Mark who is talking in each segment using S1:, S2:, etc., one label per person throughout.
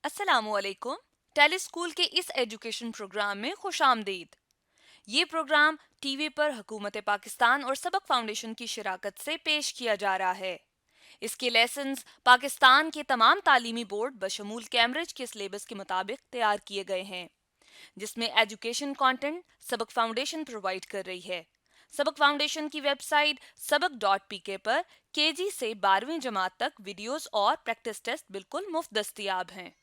S1: अस्सलामुअलैकुम। Tele school के इस एजुकेशन प्रोग्राम में खुशामदीद। ये प्रोग्राम टीवी पर हुकूमत पाकिस्तान और सबक फाउंडेशन की शराकत से पेश किया जा रहा है। इसके लेसन्स पाकिस्तान के तमाम तालीमी बोर्ड बशमूल कैम्ब्रिज के सिलेबस के मुताबिक तैयार किए गए हैं, जिसमें एजुकेशन कंटेंट सबक फाउंडेशन प्रोवाइड कर रही है। सबक फाउंडेशन की वेबसाइट सबक.pk पर केजी से 12वीं जमात तक वीडियोस और प्रैक्टिस टेस्ट बिल्कुल मुफ्त दस्तयाब हैं।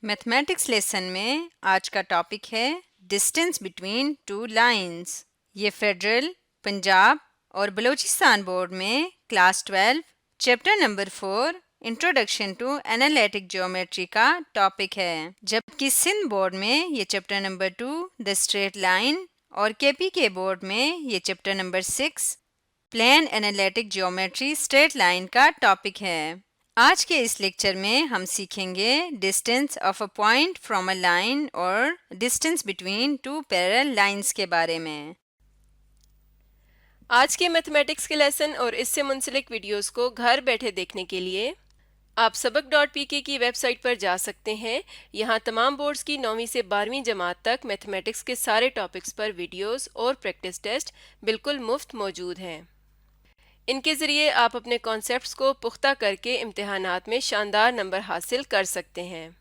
S2: मैथमेटिक्स लेसन में आज का टॉपिक है डिस्टेंस बिटवीन टू लाइंस। ये फेडरल, पंजाब और बलूचिस्तान बोर्ड में class 12 chapter number 4 introduction to analytic geometry का टॉपिक है, जबकि सिंध बोर्ड में ये chapter number 2 the straight line और केपी के बोर्ड में ये chapter number 6 plane analytic geometry straight line का टॉपिक है। आज के इस लेक्चर में हम सीखेंगे distance of a point from a line और distance between to parallel lines के बारे में।
S3: आज के मैथमेटिक्स के लेसन और इससे मुंसलिक वीडियोस को घर बैठे देखने के लिए आप सबक.pk की वेबसाइट पर जा सकते हैं। यहाँ तमाम बोर्ड्स की 9वीं से 12वीं जमात तक मैथमेटिक्स के सारे टॉपिक्स पर वीडियोस और प्रैक्टिस टेस्ट बिल्कुल मुफ्त मौजूद हैं। इनके ज़रिए आप अपने कॉन्सेप्ट्स को पुख्ता करके इम्तिहानात में शानदार नंबर हासिल कर सकते हैं।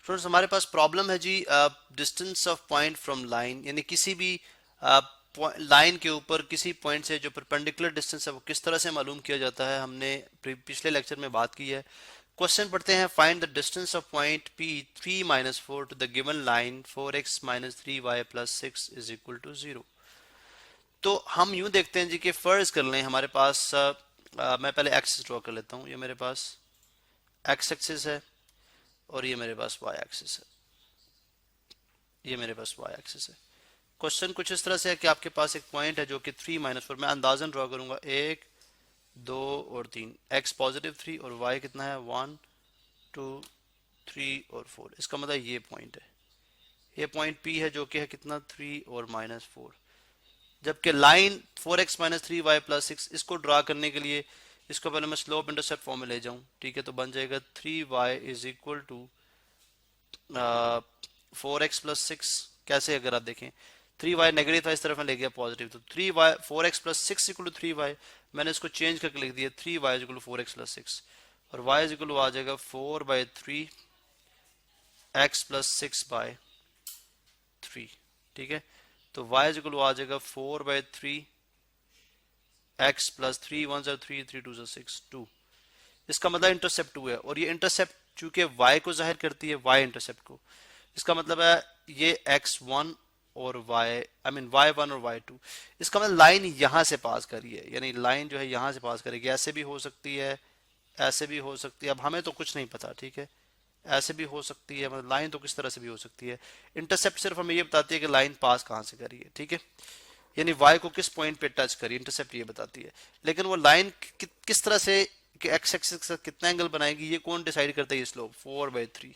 S4: फ्रेंड्स, हमारे पास प्रॉब्लम है जी distance of point from line, यानी किसी भी लाइन के ऊपर किसी पॉइंट से जो परपेंडिकुलर डिस्टेंस है वो किस तरह से मालूम किया जाता है। हमने पिछले लेक्चर में बात की है। क्वेश्चन पढ़ते हैं। Find the distance of point P 3-4 to the given line 4x - 3y + 6 is equal to 0। तो हम यूं देखते हैं जी कि फर्ज कर लें हमारे पास मैं पहले एक्सिस ड्रॉ कर लेता हूं। ये मेरे पास एक्स एक्सिस है और ये मेरे पास वाई एक्सिस है। ये मेरे पास वाई एक्सिस है। क्वेश्चन कुछ इस तरह से है कि आपके पास एक पॉइंट है जो कि 3-4, मैं अंदाजन ड्रॉ करूंगा 1 2 और 3, एक्स पॉजिटिव 3 और वाई कितना है 1 2 3 और 4। इसका मतलब ये पॉइंट है, ये पॉइंट P है जो कि है कितना 3 और -4। जबकि लाइन 4x - 3y + 6, इसको ड्रा करने के लिए इसको पहले मैं स्लोप इंटरसेप्ट फॉर्म में ले जाऊं, ठीक है। तो बन जाएगा 3y = 4x + 6। कैसे, अगर आप देखें 3y नेगेटिव था, इस तरफ मैं ले गया पॉजिटिव, तो 3y 4x + 6 = 3y। मैंने इसको चेंज करके लिख दिया 3y = 4x + 6 और y = आ जाएगा 4/3 x + 6/3, ठीक है। तो y = आ जाएगा 4/3 x + 3 1 3 3 2 6 2। इसका मतलब इंटरसेप्ट 2 है और ये इंटरसेप्ट चूंकि y को जाहिर करती है, y इंटरसेप्ट को, इसका मतलब है ये x1 और y1 और y2। इसका मतलब लाइन यहां से पास करी है, यानी लाइन जो है यहां से पास करेगी। ऐसे भी हो सकती है, ऐसे भी हो सकती है, अब हमें तो कुछ नहीं पता, ठीक है। ऐसे भी हो सकती है, मतलब लाइन तो किस तरह से भी हो सकती है। इंटरसेप्ट सिर्फ हमें ये बताती है कि लाइन पास कहां से करी है, ठीक है। यानी y को किस पॉइंट पे टच करी, इंटरसेप्ट ये बताती है। लेकिन वो लाइन किस तरह से एक्स एक्सिस के साथ कितना एंगल बनाएगी, ये कौन डिसाइड करता है। ये स्लोप 4/3।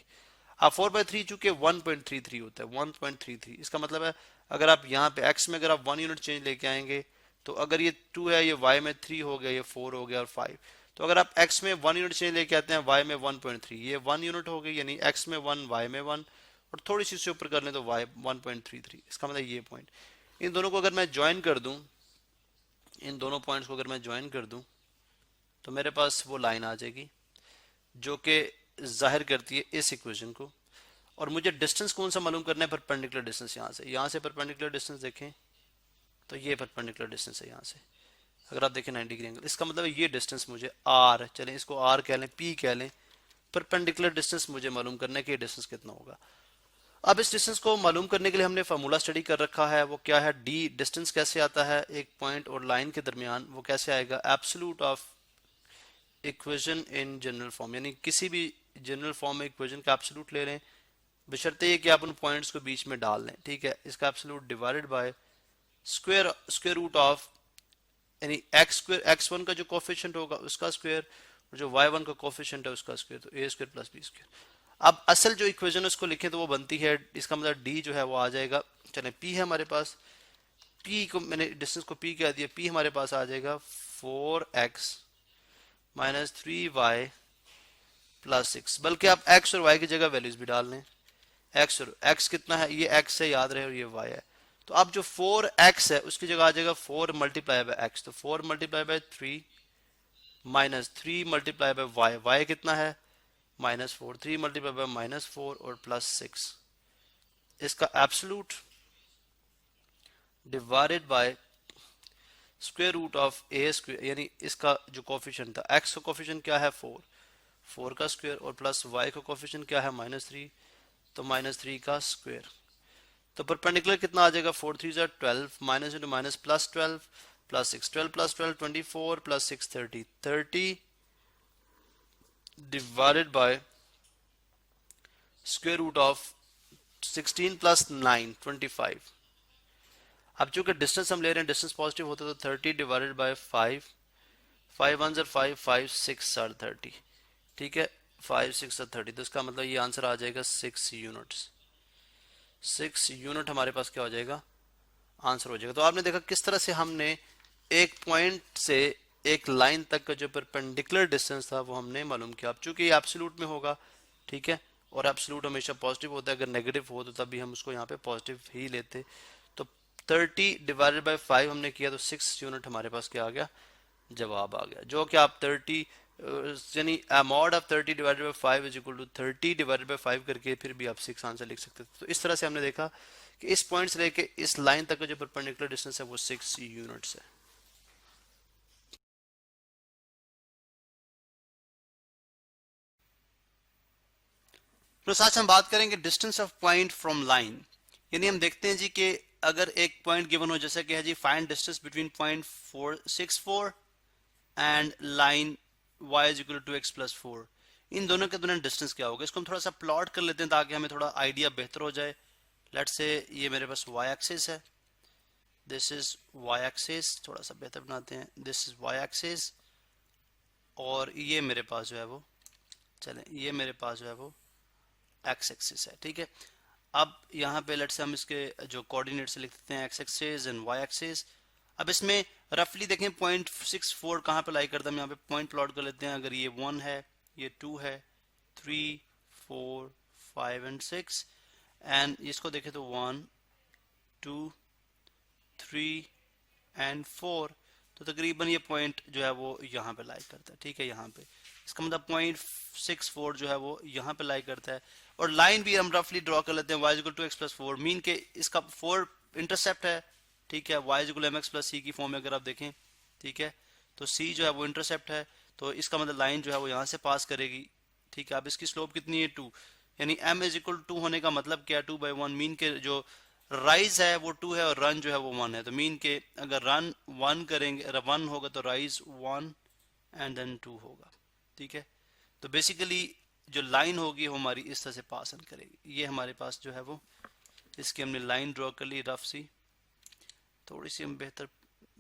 S4: अब 4/3 चूंकि 1.33 होता है, 1.33, इसका मतलब है अगर आप यहाँ पे x में अगर आप 1 यूनिट चेंज लेके आएंगे, तो अगर ये 2 है, ये y में 3 हो गया, ये 4 हो गया और 5। तो अगर आप x में 1 यूनिट चेंज लेके आते हैं, y में 1.3, ये 1 यूनिट हो गई, यानी x में 1 y में 1, और थोड़ी सी इससे ऊपर कर लें तो y 1.33। इसका मतलब ये पॉइंट, इन दोनों को अगर मैं ज्वाइन कर दूं, इन दोनों पॉइंट्स को अगर मैं ज्वाइन कर दूं, तो मेरे पास वो लाइन आ जाएगी जो कि जाहिर करती है इस इक्वेशन को। और मुझे डिस्टेंस कौन सा मालूम करना है, परपेंडिकुलर डिस्टेंस। यहाँ से परपेंडिकुलर डिस्टेंस देखें तो ये परपेंडिकुलर डिस्टेंस है यहाँ से, अगर आप देखें 90 डिग्री एंगल। इसका मतलब ये डिस्टेंस मुझे r, चलें इसको r कह लें, p कह लें, परपेंडिकुलर डिस्टेंस मुझे मालूम करना है कि डिस्टेंस कितना होगा। अब इस डिस्टेंस को मालूम करने के लिए हमने फार्मूला स्टडी कर रखा है। वो क्या है, d डिस्टेंस कैसे आता है एक पॉइंट और लाइन के दरमियान, वो कैसे आएगा, absolute of equation in general form, यानी किसी भी जनरल फॉर्म में इक्वेशन का एब्सोल्यूट ले लें, बशर्ते ये कि आप उन पॉइंट्स को बीच में डाल लें, ठीक है। इसका absolute divided by square root of, यानी x1 का जो कोफिशिएंट होगा उसका स्क्वायर, और जो y1 का कोफिशिएंट है उसका स्क्वायर, तो a² + b²। अब असल जो इक्वेशन है उसको लिखें तो वो बनती है, इसका मतलब d जो है वो आ जाएगा, चले p है हमारे पास, p को मैंने डिस्टेंस को p कह दिया, p हमारे पास आ जाएगा 4x माइनस 3y प्लस 6, बल्कि आप x और y की जगह वैल्यूज भी डाल लें। x और x कितना है, ये x है याद रहे, और ये y है। तो अब जो 4x है उसकी जगह आ जाएगा 4 मल्टीप्लाई बाय x, तो 4 multiply by 3 minus 3 multiply by y, y कितना है माइनस 4, 3 मल्टीप्लाई बाय माइनस 4 और प्लस 6, इसका absolute divided by square root of a square, यानी इसका जो कोफिशिएंट था, x का कोफिशिएंट क्या है 4, 4 का स्क्वायर, और प्लस y का कोफिशिएंट क्या है माइनस 3, तो माइनस 3 का स्क्वायर। तो परपेंडिकुलर कितना आ जाएगा 4 3 ज़ा 12, minus into minus plus 12 plus 6, 12 plus 12 24 plus 6 30, 30 divided by square root of 16 plus 9 25। अब चूंकि डिस्टेंस हम ले रहे हैं, डिस्टेंस पॉजिटिव होता है, तो 30 डिवाइडेड बाय 5, 5 1 ज़ा 5, 5 6 आर 30, ठीक है, 5 6 आर 30, तो इसका मतलब ये आंसर आ जाएगा 6 यूनिट्स। 6 यूनिट हमारे पास क्या हो जाएगा, आंसर हो जाएगा। तो आपने देखा किस तरह से हमने एक पॉइंट से एक लाइन तक का जो परपेंडिकुलर डिस्टेंस था वो हमने मालूम किया। अब चूंकि ये एब्सोल्यूट में होगा, ठीक है, और एब्सोल्यूट हमेशा पॉजिटिव होता है, अगर नेगेटिव हो तो तभी हम उसको यहाँ पे पॉजिटिव ही लेते। तो 30 डिवाइडेड बाय 5 हमने किया, तो 6 यूनिट हमारे पास क्या आ गया, जवाब आ गया, जो कि आप 30 यानी mod of 30 divided by 5 is equal to 30 divided by 5 करके फिर भी आप 6 आंसर लिख सकते थे। तो इस तरह से हमने देखा कि इस पॉइंट से लेके इस लाइन तक का जो परपेंडिकुलर डिस्टेंस है वो 6 यूनिट्स है। तो आज हम बात करेंगे distance of point from line, यानी हम देखते हैं जी कि अगर एक पॉइंट गिवन हो, जैसा कि है जी find distance between point 464 and line y is equal to x plus 4, इन दोनों के दौरान डिस्टेंस क्या होगा। इसको हम थोड़ा सा प्लॉट कर लेते हैं ताकि हमें थोड़ा आइडिया बेहतर हो जाए। लेट्स से ये मेरे पास y एक्सिस है, दिस इज y एक्सिस, थोड़ा सा बेहतर बनाते हैं, दिस इज y एक्सिस, और ये मेरे पास जो है वो, चलें ये मेरे पास जो है वो x एक्सिस है, ठीक है। अब यहाँ पे लेट्स से हम इसके जो कोऑर्डिनेट्स लिख देते हैं, x axis and y axis. अब इसमें रफली देखें पॉइंट 64 कहाँ पे लाई करता है, हम यहाँ पे पॉइंट प्लॉट कर लेते हैं। अगर ये 1 है, ये 2 है, 3 4 5 एंड 6, एंड इसको देखें तो 1 2 3 एंड 4, तो तकरीबन ये पॉइंट जो है वो यहाँ पे लाई करता है, ठीक है, यहाँ पे। इसका मतलब पॉइंट 64 जो है वो यहाँ पे लाई करता है, और लाइन भी हम रफली ड्रॉ कर लेते हैं y equal to x plus 4, mean के इसका 4 इंटरसेप्ट है, ठीक है, y equal mx plus c की फॉर्म में अगर आप देखें, ठीक है, तो c जो है वो इंटरसेप्ट है, तो इसका मतलब लाइन जो है वो यहाँ से पास करेगी, ठीक है। अब इसकी स्लोप कितनी है 2, यानी m इज इक्वल 2 होने का मतलब क्या, 2/1, मीन के जो राइज है वो 2 है और रन जो है वो 1 है, तो मीन के अगर रन 1 करेंगे, 1 होगा तो राइज 1 एंड देन 2 होगा, ठीक है। तो बेसिकली जो लाइन होगी वो हमारी इस तरह से पास करेगी। ये हमारे पास जो है वो, इसकी हमने लाइन ड्रॉ कर ली रफ सी, थोड़ी सी हम बेहतर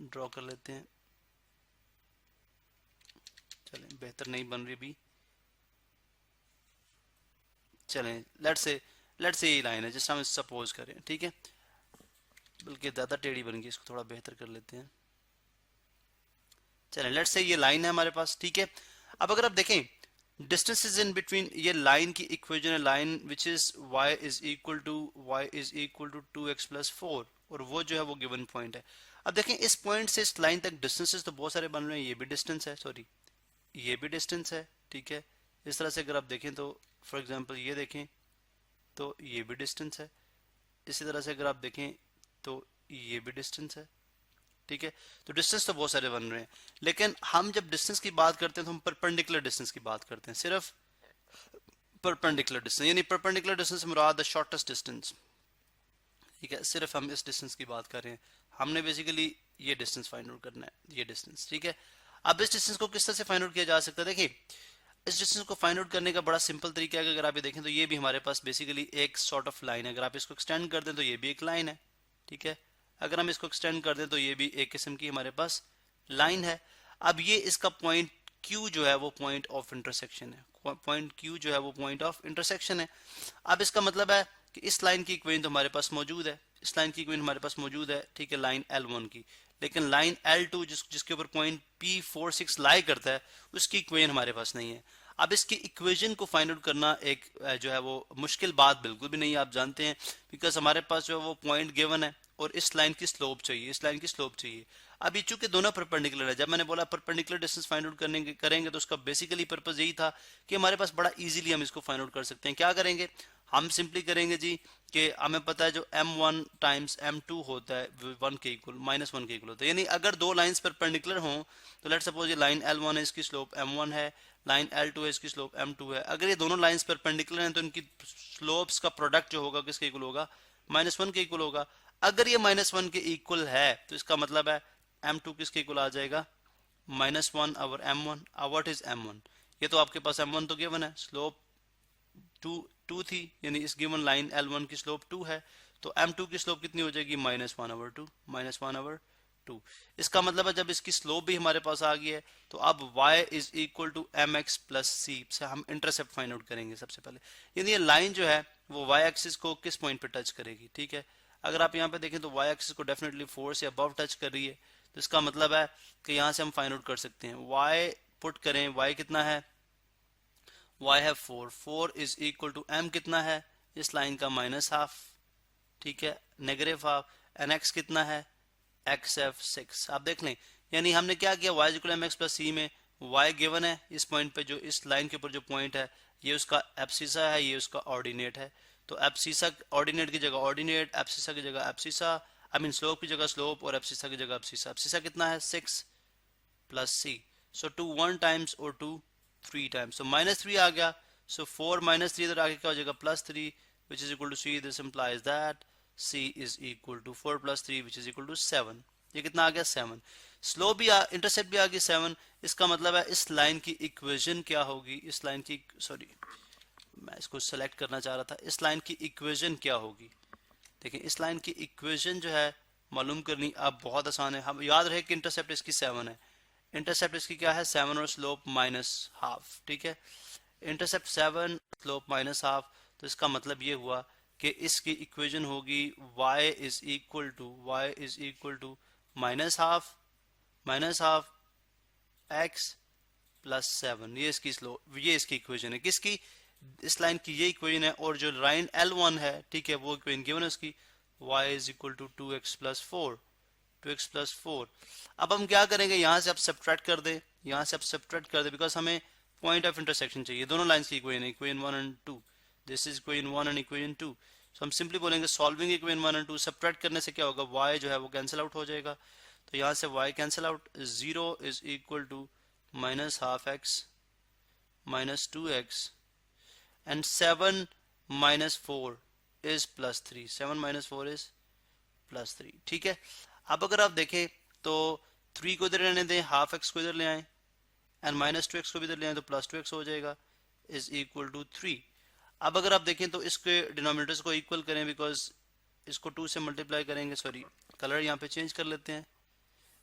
S4: ड्रॉ कर लेते हैं, चलें बेहतर नहीं बन रही भी, चलें लेट्स से ये लाइन है जिस हम सपोज करें, ठीक है, बल्कि ज़्यादा टेढ़ी बन गई, इसको थोड़ा बेहतर कर लेते हैं। चलें लेट्स से ये लाइन है हमारे पास, ठीक है। अब अगर आप देखें डिस्टेंस इज इन बिटवीन, ये लाइन की इक्वेशन है, line which is y is equal to 2x plus 4, और वो जो है वो गिवन पॉइंट है। अब देखें इस पॉइंट से इस लाइन तक डिस्टेंसेस तो बहुत सारे बन रहे हैं, ये भी डिस्टेंस है, सॉरी ये भी डिस्टेंस है, ठीक है। इस तरह से अगर आप देखें तो फॉर एग्जांपल ये देखें तो ये भी डिस्टेंस है, इसी तरह से अगर आप देखें तो ये भी डिस्टेंस है, ठीक है। तो डिस्टेंस तो बहुत सारे बन रहे हैं, लेकिन हम जब डिस्टेंस की बात करते हैं तो हम परपेंडिकुलर डिस्टेंस की बात करते हैं, सिर्फ परपेंडिकुलर डिस्टेंस, यानी perpendicular distance Murad the shortest distance, ठीक है। सिर्फ हम इस डिस्टेंस की बात कर रहे हैं, हमने बेसिकली ये डिस्टेंस फाइंड आउट करना है, ये डिस्टेंस, ठीक है। अब इस डिस्टेंस को किस तरह से फाइंड आउट किया जा सकता है, देखिए इस डिस्टेंस को फाइंड आउट करने का बड़ा सिंपल तरीका है। अगर आप ये देखें तो ये भी हमारे पास बेसिकली एक सॉर्ट ऑफ लाइन है, अगर आप इसको एक्सटेंड कर दें तो ये भी एक लाइन है, ठीक है। अगर हम इसको एक्सटेंड कर दें तो ये भी एक किस्म की हमारे पास लाइन है। अब ये इसका पॉइंट Q जो है वो पॉइंट ऑफ इंटरसेक्शन है, पॉइंट Q जो है वो पॉइंट ऑफ इंटरसेक्शन है। अब इसका मतलब है कि इस लाइन की इक्वेशन तो हमारे पास मौजूद है, इस लाइन की इक्वेशन हमारे पास मौजूद है, ठीक है, लाइन L1 की, लेकिन लाइन L2 जिसके ऊपर पॉइंट P46 लाई करता है उसकी इक्वेशन हमारे पास नहीं है। अब इसकी इक्वेशन को फाइंड आउट करना एक जो है वो मुश्किल बात बिल्कुल भी नहीं है, आप जानते हैं, बिकॉज हमारे पास जो है वो पॉइंट गिवन है और इस लाइन की स्लोप चाहिए, इस लाइन की स्लोप चाहिए। अब ये चूंकि दोनों परपेंडिकुलर है, जब मैंने बोला परपेंडिकुलर डिस्टेंस फाइंड आउट करेंगे तो उसका बेसिकली पर्पस यही था कि हमारे पास बड़ा इजीली हम इसको फाइंड आउट कर सकते हैं। क्या करेंगे, हम सिंपली करेंगे जी कि हमें पता है जो m1 टाइम्स m2 होता है 1 के इक्वल -1 के इक्वल होता है, यानी अगर दो लाइंस परपेंडिकुलर हों तो लेट्स सपोज ये लाइन L1 है, इसकी स्लोप m1 है, लाइन L2 है, इसकी स्लोप m2 है। अगर ये दोनों लाइंस परपेंडिकुलर हैं तो इनकी स्लोप्स का प्रोडक्ट जो होगा किसके इक्वल होगा, -1 के इक्वल होगा। अगर ये -1 के इक्वल है तो इसका मतलब है m2 किसके इक्वल आ जाएगा, -1 over m1। What is m1, ये तो आपके पास m1 तो गिवन है, स्लोप 2 थी, यानी इस गिवन लाइन L1 की स्लोप 2 है, तो m2 की स्लोप कितनी हो जाएगी, -1/2, -1/2। इसका मतलब है जब इसकी स्लोप भी हमारे पास आ गई है तो अब y is equal to mx plus c से हम इंटरसेप्ट फाइंड आउट करेंगे सबसे पहले। यानी ये लाइन जो है वो y एक्सिस को किस पॉइंट पे टच करेगी, ठीक है। अगर आप यहाँ पे देखें तो y एक्सिस को डेफिनेटली 4 से अबव टच कर रही है, तो इसका मतलब है कि यहाँ से हम फाइंड आउट कर सकते हैं। y पुट करें, y कितना है, y है 4 इज इक्वल टू m कितना है, इस लाइन का -हाफ, ठीक है, -हाफ, एंड x कितना है, x f 6। आप देख लें, यानी हमने क्या किया, y equal mx plus c में y गिवन है, इस पॉइंट पे जो इस लाइन के ऊपर जो पॉइंट है ये उसका एब्सिसा है, ये उसका ऑर्डिनेट है, तो एब्सिसा ऑर्डिनेट की जगह ऑर्डिनेट, एब्सिसा की जगह एब्सिसा, आई मीन स्लोप की जगह स्लोप और एब्सिसा की जगह एब्सिसा। एब्सिसा कितना है, 6 प्लस c, सो 2 1 टाइम्स और 2 3 टाइम्स, तो -3 आ गया, सो 4 -3 इधर आगे क्या हो जाएगा, +3 which is equal to c। this implies that c is equal to 4 plus 3 which is equal to 7। ये कितना आ गया, 7। स्लोप भी इंटरसेप्ट भी आ गई 7। इसका मतलब है इस लाइन की इक्वेशन क्या होगी, इस लाइन की, सॉरी मैं इसको सेलेक्ट करना चाह रहा था, इस लाइन की इक्वेशन क्या होगी। देखिए इस लाइन की इक्वेशन जो है मालूम करनी अब बहुत आसान है। हम याद रहे कि इंटरसेप्ट इसकी 7 है, इंटरसेप्ट इसकी क्या है, 7 और स्लोप -हाफ, ठीक है। इंटरसेप्ट 7, स्लोप -हाफ, तो इसका मतलब ये हुआ कि इसकी इक्वेशन होगी y is equal to -half x plus 7। ये इसकी स्लोप, ये इसकी इक्वेशन है, किसकी, इस लाइन की ये इक्वेशन है। और जो लाइन L1 है, ठीक है, वो इक्वेशन गिवन है उसकी, y is equal to 2x plus 4। अब हम क्या करेंगे, यहाँ से आप सब्ट्रैक्ट कर दें, यहाँ से आप सब्ट्रैक्ट कर दें, बिकॉज हमें पॉइंट ऑफ इंटरसेक्शन चाहिए, दोनों लाइंस की equation, equation 1 and 2, this is equation 1 and equation 2। सो हम सिंपली बोलेंगे सॉल्विंग इक्वेशन 1 एंड 2, सब्ट्रैक्ट करने से क्या होगा, y जो है वो कैंसिल आउट हो जाएगा, तो यहाँ से y cancel out, 0 is equal to -half x -2x and 7 -4 is +3, 7 -4 is +3, ठीक है। अब अगर आप देखें तो 3 को इधर रहने दें, हाफ x को इधर ले आए एंड -2x को भी इधर ले आए तो +2x हो जाएगा, इज इक्वल टू 3। अब अगर आप देखें तो इसके डिनोमिनेटर्स को इक्वल करें, बिकॉज इसको 2 से मल्टीप्लाई करेंगे, सॉरी कलर यहाँ पे चेंज कर लेते हैं,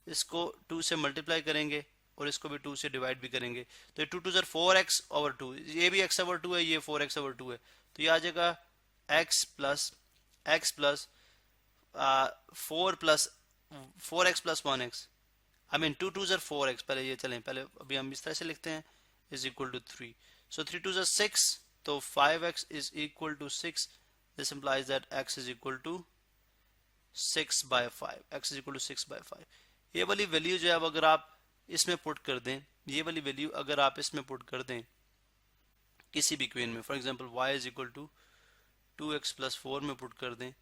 S4: इसको 2 से मल्टीप्लाई करेंगे और इसको भी 2 से डिवाइड भी करेंगे, तो 2 2 4x ओवर 2, ये भी x ओवर 2 है, ये 4x ओवर 2 है, तो ये आ जाएगा x plus 4x plus 1x, I mean 2 2 4x, पहले ये चलें, पहले अभी हम इस तरह से लिखते हैं, इज इक्वल टू 3, सो 3 2 6, तो 5x is equal to 6। This implies that x is equal to 6/5, x is equal to 6/5। ये वाली वैल्यू जो है अब अगर आप इसमें पुट कर दें, ये वाली वैल्यू अगर आप इसमें पुट कर दें किसी भी इक्वेशन में, for example y is equal to 2x plus 4 में पुट कर दें,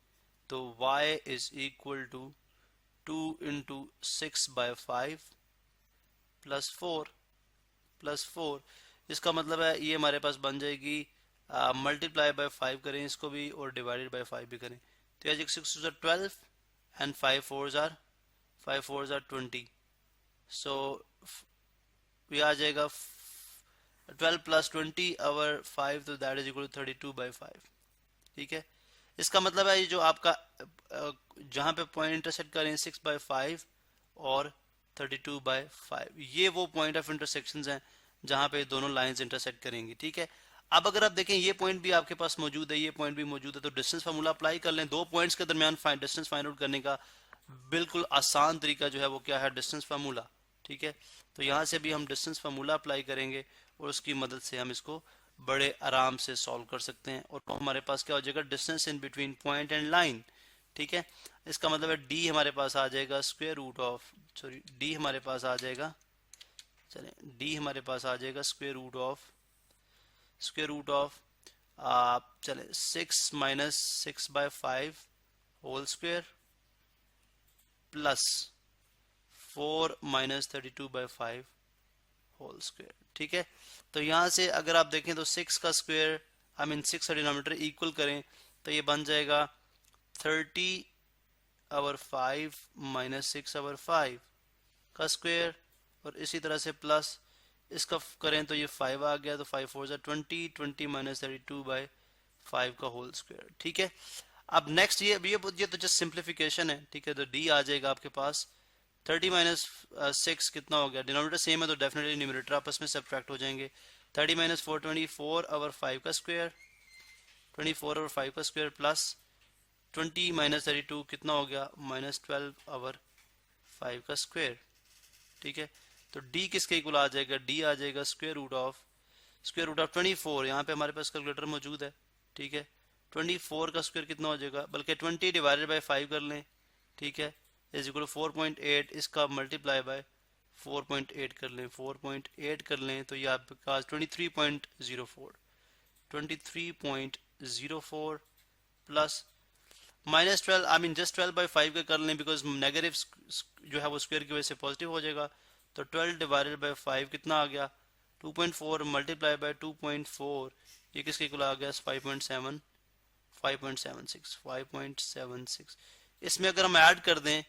S4: तो y is equal to 2 into 6/5 plus 4, इसका मतलब है ये हमारे पास बन जाएगी, मल्टीप्लाई बाय 5 करें इसको भी और डिवाइडेड बाय 5 भी करें, तो ये 6 2 12 एंड 5 4 are 20, सो ये आ जाएगा 12 प्लस 20 ओवर 5, तो दैट इज इक्वल टू 32/5, ठीक है। इसका मतलब है ये जो आपका जहां पे पॉइंट इंटरसेक्ट करें 6/5 और 32/5, ये वो पॉइंट ऑफ इंटरसेक्शंस हैं जहां पे दोनों लाइंस इंटरसेक्ट करेंगी, ठीक है। अब अगर आप देखें ये पॉइंट भी आपके पास मौजूद है, ये पॉइंट भी मौजूद है, तो डिस्टेंस फार्मूला अप्लाई कर लें, दो पॉइंट्स के दरमियान डिस्टेंस फाइंड आउट करने का बिल्कुल आसान तरीका जो है वो क्या है, डिस्टेंस फार्मूला। ठीक है, तो यहाँ से भी हम डिस्टेंस फार्मूला अप्लाई करेंगे और उसकी मदद से हम इसको बड़े आराम से सॉल्व कर सकते हैं। और हमारे पास क्या हो जाएगा, distance in between point and line. ठीक है, इसका मतलब है डी हमारे पास आ जाएगा square root of, sorry D हमारे पास आ जाएगा, चलें डी हमारे पास आ जाएगा स्क्वायर रूट ऑफ आप चले 6 minus 6/5 whole square plus 4 minus 32/5 whole square. ठीक है, तो यहाँ से अगर आप देखें तो 6 का स्क्वायर आई मीन 6 का डिनोमिनेटर इक्वल करें तो ये बन जाएगा 30/5 माइनस 6/5 का स्क्वायर, और इसी तरह से प्लस इसका करें तो ये 5 आ गया, तो 5 4 20, 20 माइनस 32/5 का होल स्क्वायर। ठीक है, अब नेक्स्ट ये तो जस्ट सिंप्लीफिकेशन है। ठीक है, तो डी आ जाएगा आपके पास 30 माइनस 6 कितना हो गया, डिनोमिनेटर सेम है तो डेफिनेटली न्यूमरेटर आपस में सब्ट्रैक्ट हो जाएंगे। 30 माइनस 4 24/5 का स्क्वायर, 24/5 का स्क्वायर प्लस 20 माइनस 32 कितना हो गया, माइनस 12/5 का स्क्वायर। ठीक है, तो d किसके इक्वल आ जाएगा, d आ जाएगा स्क्वायर रूट ऑफ 24। यहाँ पे हमारे पास कैलकुलेटर मौजूद है। ठीक है, 24 का स्क्वायर कितना हो जाएगा, बल्कि 20 डिवाइडेड बाय 5 कर लें। ठीक है, इज इक्वल 4.8, इसका मल्टीप्लाई बाय 4.8 कर लें, 4.8 कर लें तो ये आपके पास 23.04 plus minus 12 I mean just 12/5 का कर लें, बिकॉज नेगेटिव जो है वो स्क्वायर की वजह से पॉजिटिव हो जाएगा। तो 12 डिवाइडेड बाय 5 कितना आ गया, 2.4 मल्टीप्लाई बाय 2.4 ये किसके इक्वल आ गया, 5.76। इसमें अगर हम ऐड कर दें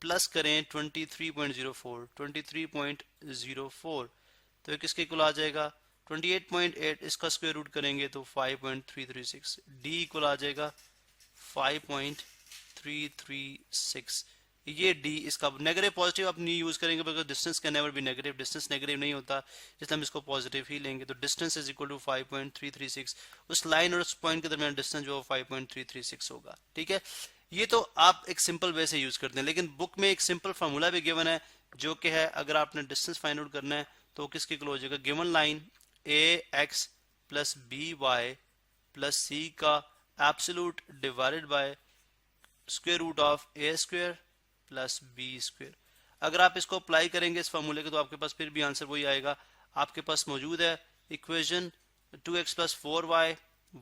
S4: प्लस करें 23.04 तो ये किसके इक्वल आ जाएगा, 28.8, इसका स्क्वायर रूट करेंगे तो 5.336, डी इक्वल आ जाएगा 5.336। ये d इसका नेगेटिव पॉजिटिव आप नहीं यूज करेंगे because distance can never be negative, distance negative नहीं होता, इसलिए हम इसको पॉजिटिव ही लेंगे। तो डिस्टेंस इज इक्वल टू 5.336, उस लाइन और उस पॉइंट के दरमियान डिस्टेंस जो 5.336 होगा। ठीक है, ये तो आप एक सिंपल वे से यूज करते हैं, लेकिन बुक में एक सिंपल फार्मूला भी गिवन है जो कि है अगर आपने डिस्टेंस फाइंड आउट करना है तो किसके इक्वल हो जाएगा, given line ax plus by plus c का absolute divided by square root of a square plus b square. अगर आप इसको अप्लाई करेंगे इस फार्मूले के तो आपके पास फिर भी आंसर वही आएगा। आपके पास मौजूद है equation 2x plus 4y,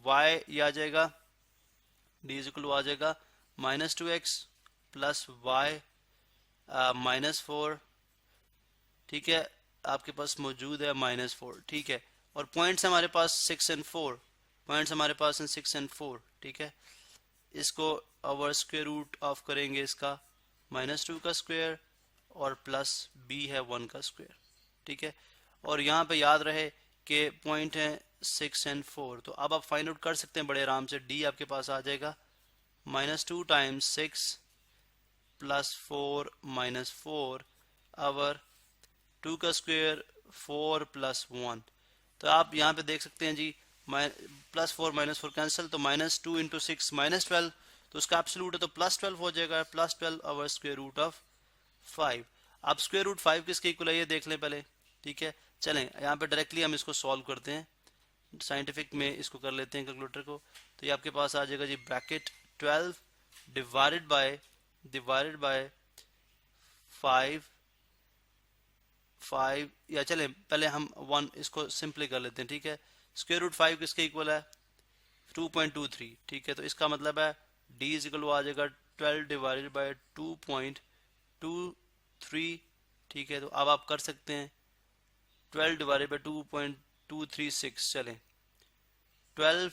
S4: y ये आ जाएगा d इज इक्वल टू आ जाएगा minus 2x plus y minus 4। ठीक है, आपके पास मौजूद है माइनस 4। ठीक है, और पॉइंट्स हमारे पास 6 and 4, पॉइंट्स हमारे पास हैं 6 and 4। ठीक है, इसको ओवर स्क्वायर रूट ऑफ करेंगे इसका -2 का स्क्वायर और प्लस b है 1 का स्क्वायर। ठीक है, और यहाँ पे याद रहे कि पॉइंट है 6 and 4, तो अब आप फाइंड आउट कर सकते हैं बड़े आराम से। d आपके पास आ जाएगा -2 टाइम्स 6 प्लस 4 माइनस 4 ओवर 2 का स्क्वायर 4 प्लस 1। तो आप यहाँ पे देख सकते हैं जी प्लस 4 माइनस 4 कैंसिल, तो -2 इंटू 6 -12, तो उसका एब्सोल्यूट है तो +12 हो जाएगा, +12 ओवर स्क्वायर रूट ऑफ 5। आप स्क्वायर रूट 5 किसके इक्वल है ये देख लें पहले। ठीक है, चलें यहाँ पे डायरेक्टली हम इसको सॉल्व करते हैं, साइंटिफिक में इसको कर लेते हैं कैलकुलेटर को। तो ये आपके पास आ जाएगा जी ब्रैकेट 12 डिवाइडेड बाय 5 या चलें पहले हम 1 इसको सिंपली कर लेते हैं। ठीक है, स्क्वायर रूट 5 किसके इक्वल है, 2.23। ठीक है, तो इसका मतलब है d इज इक्वल आ जाएगा 12 डिवाइडेड बाय 2.23। ठीक है, तो अब आप कर सकते हैं 12 डिवाइडेड बाय 2.236, चलें 12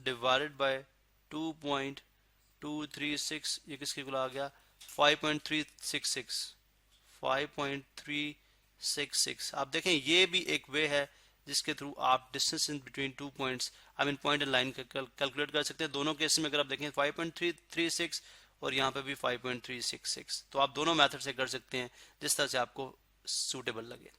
S4: डिवाइडेड बाय 2.236 ये किसके इक्वल आ गया, 5.366। आप देखें ये भी एक वे है जिसके थ्रू आप distance in between 2 points I mean point and line calculate कर सकते हैं। दोनों केस में अगर आप देखें 5.336 और यहाँ पे भी 5.366, तो आप दोनों मेथड से कर सकते हैं जिस तरह से आपको सूटेबल लगे।